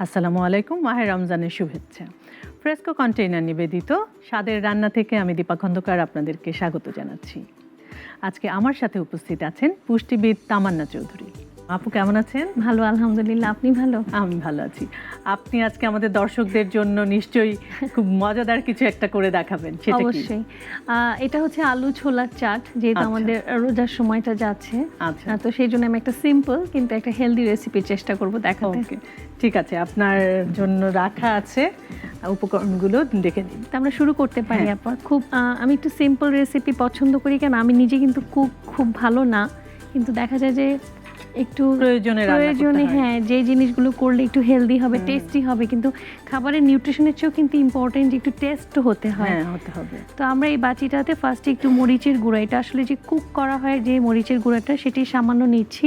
আসসালামু আলাইকুম, মাহে রমজানের শুভেচ্ছা। ফ্রেস্কো কন্টেইনার নিবেদিত স্বাদের রান্না থেকে আমি দীপা খন্দকার আপনাদেরকে স্বাগত জানাচ্ছি। আজকে আমার সাথে উপস্থিত আছেন পুষ্টিবিদ তামান্না চৌধুরী। আপু কেমন আছেন? ভালো, আলহামদুলিল্লাহ। আপনি ভালো? আমি ভালো আছি। আপনি আজকে আমাদের দর্শকদের জন্য নিশ্চয়ই খুব মজাদার কিছু একটা করে দেখাবেন, সেটা কি? অবশ্যই। এটা হচ্ছে আলু ছোলার চাট, যেহেতু আমাদের রোজার সময়টা যাচ্ছে। আচ্ছা, তো সেই জন্য আমি একটা সিম্পল কিন্তু একটা হেলদি রেসিপি চেষ্টা করব দেখাতে। ওকে, ঠিক আছে। আপনার জন্য রাখা আছে উপকরণগুলো, দেখে নিন। তো আমরা শুরু করতে পারি। আপা খুব আমি একটু সিম্পল রেসিপি পছন্দ করি, কারণ আমি নিজে কিন্তু কুক খুব ভালো না, কিন্তু দেখা যায় যে একটু প্রয়োজনে হ্যাঁ, যে জিনিসগুলো করলে একটু হেলদি হবে, টেস্টি হবে, কিন্তু খাবারের নিউট্রিশনের চেয়েও কিন্তু ইম্পর্টেন্ট একটু টেস্ট হতে হয়। হতে হবে। তো আমরা এই বাটিটাতে ফার্স্টে একটু মরিচের গুঁড়া, এটা আসলে যে কুক করা হয় যে মরিচের গুঁড়াটা, সেটি সামান্য নিচ্ছি।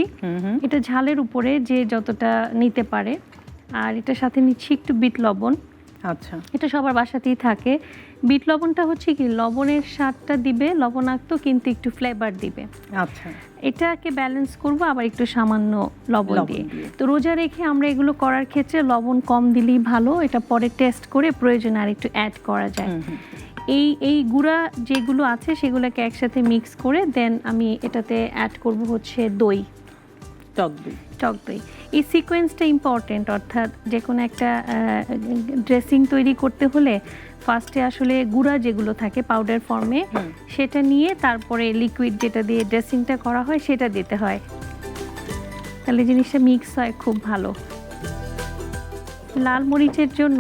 এটা ঝালের উপরে যে যতটা নিতে পারে। আর এটার সাথে নিচ্ছি একটু বিট লবণ। আচ্ছা, এটা সবার বাসাতেই থাকে। বিট লবণটা হচ্ছে কি, লবণের স্বাদটা দিবে, লবণাক্ত কিন্তু একটু ফ্লেভার দিবে। আচ্ছা, এটাকে ব্যালেন্স করব আবার একটু সামান্য লবণ দিয়ে। তো রোজা রেখে আমরা এগুলো করার ক্ষেত্রে লবণ কম দিলেই ভালো, এটা পরে টেস্ট করে প্রয়োজনে আর একটু অ্যাড করা যায়। এই গুঁড়া যেগুলো আছে সেগুলোকে একসাথে মিক্স করে দেন আমি এটাতে অ্যাড করব হচ্ছে দই, টক দই। এই সিকোয়েন্সটা ইম্পর্টেন্ট, অর্থাৎ যে কোনো একটা ড্রেসিং তৈরি করতে হলে ফার্স্টে আসলে গুঁড়া যেগুলো থাকে পাউডার ফর্মে, সেটা নিয়ে তারপরে লিকুইড যেটা দিয়ে ড্রেসিংটা করা হয় সেটা দিতে হয়, তাহলে জিনিসটা মিক্স হয় খুব ভালো। লাল মরিচের জন্য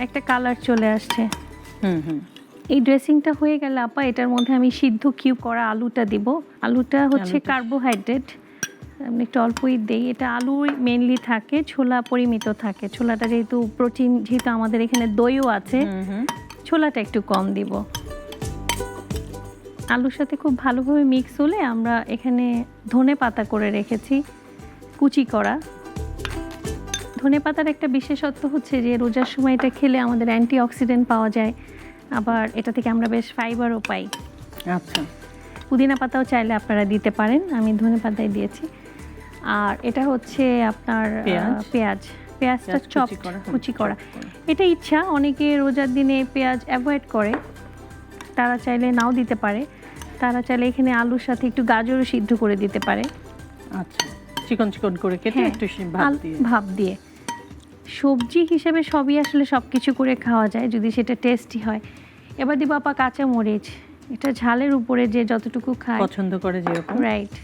একটা কালার চলে আসছে। এই ড্রেসিংটা হয়ে গেলে আপা এটার মধ্যে আমি সিদ্ধ কিউব করা আলুটা দিব। আলুটা হচ্ছে কার্বোহাইড্রেট, আমি একটু অল্পই দিই। এটা আলু মেনলি থাকে, ছোলা পরিমিত থাকে। ছোলাটা যেহেতু প্রোটিন, যেহেতু আমাদের এখানে দইও আছে, ছোলাটা একটু কম দিব। আলুর সাথে খুব ভালোভাবে মিক্স হলে আমরা এখানে ধনে পাতা করে রেখেছি, কুচি করা। ধনে পাতার একটা বিশেষত্ব হচ্ছে যে রোজার সময় এটা খেলে আমাদের অ্যান্টিঅক্সিডেন্ট পাওয়া যায়, আবার এটা থেকে আমরা বেশ ফাইবারও পাই। আচ্ছা, পুদিনা পাতাও চাইলে আপনারা দিতে পারেন, আমি ধনে পাতাই দিয়েছি। আর এটা হচ্ছে আপনার পেঁয়াজটা কুচি করা। এটা ইচ্ছা, অনেকে রোজার দিনে পেঁয়াজ অ্যাভয়েড করে, তারা চাইলে নাও দিতে পারে। তারা চাইলে এখানে আলুর সাথে একটু গাজরও সিদ্ধ করে দিতে পারে। আচ্ছা, চিকন চিকন করে কেটে একটু ভাপ দিয়ে। সবজি হিসেবে সবই আসলে সব কিছু করে খাওয়া যায় যদি সেটা টেস্টি হয়। এবার দিব আপা কাঁচা মরিচ, এটা ঝালের উপরে যে যতটুকু খায় পছন্দ করে যেরকম। রাইট।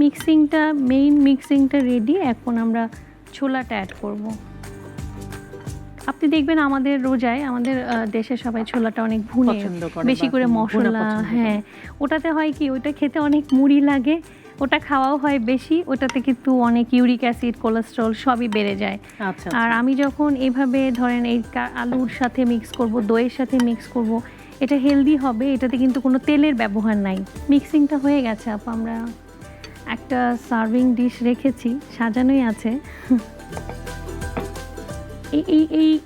মিক্সিংটা রেডি। এখন আমরা ছোলাটা অ্যাড করব। আপনি দেখবেন আমাদের রোজায় আমাদের দেশে সবাই ছোলাটা অনেক ভুনে, বেশি করে মশলা, হ্যাঁ, ওটাতে হয় কি, ওটা খেতে অনেক মুড়ি লাগে, ওটা খাওয়াও হয় বেশি, ওটাতে কিন্তু অনেক ইউরিক অ্যাসিড, কোলেস্ট্রল সবই বেড়ে যায়। আর আমি যখন এইভাবে ধরেন এই আলুর সাথে মিক্স করব, দইয়ের সাথে মিক্স করব, এটা হেলদি হবে, এটাতে কিন্তু কোনো তেলের ব্যবহার নাই। মিক্সিংটা হয়ে গেছে আপা, আমরা একটা সার্ভিং ডিশ রেখেছি, সাজানোই আছে।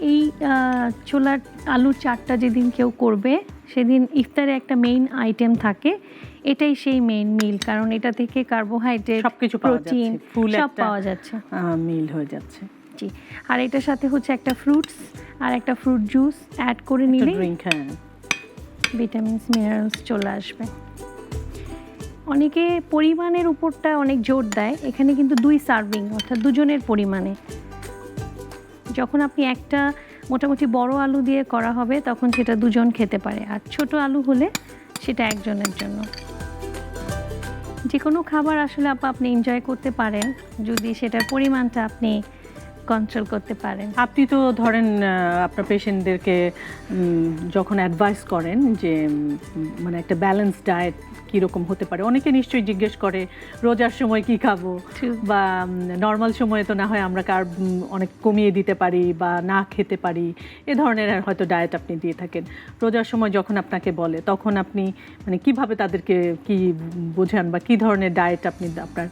এই ছোলার আলুর চাটটা যেদিন কেউ করবে সেদিন ইফতারে একটা মেইন আইটেম থাকে, এটাই সেই মেইন মিল, কারণ এটা থেকে কার্বোহাইড্রেট, প্রোটিন সব পাওয়া যাচ্ছে, মিল হয়ে যাচ্ছে। জি। আর এটার সাথে হচ্ছে একটা ফ্রুটস আর একটা ফ্রুট জুস অ্যাড করে নিলে ভিটামিনস, মিনারেলস চলে আসবে। অনেকে পরিমাণের উপরটা অনেক জোর দেয়, এখানে কিন্তু 2 সার্ভিং, অর্থাৎ দুজনের পরিমাণে। যখন আপনি একটা মোটামুটি বড় আলু দিয়ে করা হবে তখন সেটা দুজন খেতে পারে, আর ছোট আলু হলে সেটা একজনের জন্য। যে কোনো খাবার আসলে আপনি এনজয় করতে পারেন যদি সেটার পরিমাণটা আপনি কন্ট্রোল করতে পারেন। আপনি তো ধরেন আপনার পেশেন্টদেরকে যখন অ্যাডভাইস করেন যে মানে একটা ব্যালেন্স ডায়েট কীরকম হতে পারে, অনেকে নিশ্চয়ই জিজ্ঞেস করে রোজার সময় কি খাবো, বা নর্মাল সময়ে তো না হয় আমরা কার্ব অনেক কমিয়ে দিতে পারি বা না খেতে পারি, এ ধরনের হয়তো ডায়েট আপনি দিয়ে থাকেন। রোজার সময় যখন আপনাকে বলে তখন আপনি মানে কিভাবে তাদেরকে কি বোঝান বা কী ধরনের ডায়েট আপনি আপনার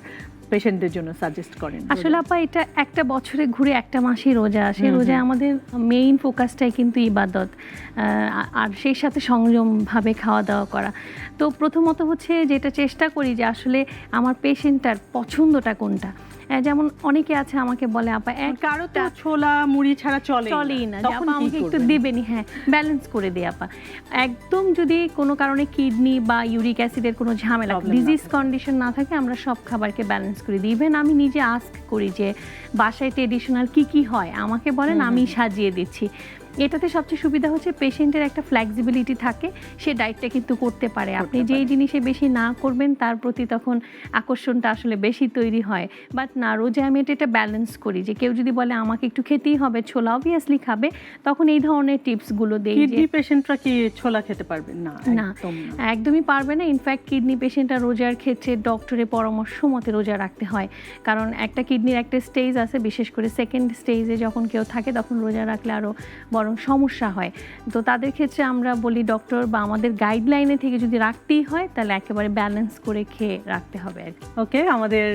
পেশেন্টদের জন্য সাজেস্ট করেন? আসলে আপা এটা একটা বছরে ঘুরে একটা মাসই রোজা আসে। রোজায় আমাদের মেইন ফোকাসটাই কিন্তু ইবাদত, আর সেই সাথে সংযমভাবে খাওয়া দাওয়া করা। তো প্রথমত হচ্ছে যেটা চেষ্টা করি যে আসলে আমার পেশেন্টটার পছন্দটা কোনটা। যেমন অনেকে আছে আমাকে বলে আপা কারো তো ছোলা মুড়ি ছাড়া চলেই না, আপা আমাকে একটু দেবেনি। হ্যাঁ, ব্যালেন্স করে দিই আপা। একদম যদি কোনো কারণে কিডনি বা ইউরিক অ্যাসিডের কোনো ঝামেলা, ডিজিজ কন্ডিশন না থাকে, আমরা সব খাবারকে ব্যালেন্স করে দিই। ইভেন আমি নিজে আস্ক করি যে বাসায় ট্রেডিশনাল কি হয় আমাকে বলেন, আমি সাজিয়ে দিচ্ছি। এটাতে সবচেয়ে সুবিধা হচ্ছে পেশেন্টের একটা ফ্লেক্সিবিলিটি থাকে, সে ডায়েটটা কিন্তু করতে পারে। আপনি যেই জিনিসে বেশি না করবেন তার প্রতি তখন আকর্ষণটা আসলে বেশি তৈরি হয়। বাট না, রোজায় আমি এটা ব্যালেন্স করি যে কেউ যদি বলে আমাকে একটু খেতেই হবে ছোলা, অবভিয়াসলি খাবে, তখন এই ধরনের টিপসগুলো দেই। কিডনি পেশেন্টরা কি ছোলা খেতে পারবে না? না, একদমই পারবে না। ইনফ্যাক্ট কিডনি পেশেন্টরা রোজার ক্ষেত্রে ডক্টরের পরামর্শ মতে রোজা রাখতে হয়, কারণ একটা কিডনির একটা স্টেজ আছে, বিশেষ করে সেকেন্ড স্টেজে যখন কেউ থাকে তখন রোজা রাখলে আরও বরং সমস্যা হয়। তো তাদের ক্ষেত্রে আমরা বলি ডক্টর বা আমাদের গাইডলাইনে থেকে যদি রাখতেই হয় তাহলে একেবারে ব্যালেন্স করে খেয়ে রাখতে হবে। ওকে, আমাদের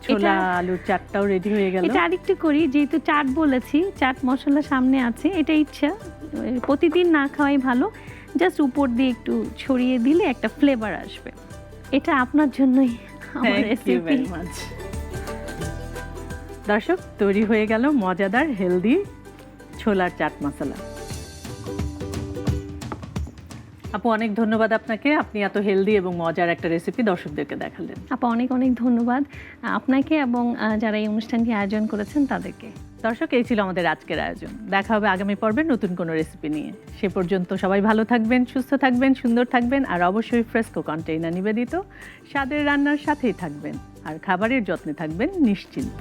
ছোলা আলুর চাটটাও রেডি হয়ে গেল। এটা আরেকটু করি, যেহেতু চাট বলেছি, চাট মশলা সামনে আছে, এটা ইচ্ছা প্রতিদিন না খাওয়াই ভালো, জাস্ট উপর দিয়ে একটু ছড়িয়ে দিলে একটা ফ্লেভার আসবে। এটা আপনার জন্যই আমার রেসিপি। দর্শক, তৈরি হয়ে গেল মজাদার হেলদি ছোলার চাট মশলা। আপু, অনেক ধন্যবাদ আপনাকে, আপনি এত হেলদি এবং মজার একটা রেসিপি দর্শকদেরকে দেখালেন। আপু, অনেক অনেক ধন্যবাদ আপনাকে এবং যারা এই অনুষ্ঠানটি আয়োজন করেছেন তাদেরকে। দর্শক, এই ছিল আমাদের আজকের আয়োজন। দেখা হবে আগামী পর্বে নতুন কোনো রেসিপি নিয়ে। সে পর্যন্ত সবাই ভালো থাকবেন, সুস্থ থাকবেন, সুন্দর থাকবেন, আর অবশ্যই ফ্রেস্কো কন্টেইনার নিবেদিত স্বাদের রান্নার সাথেই থাকবেন, আর খাবারের যত্নে থাকবেন নিশ্চিন্ত।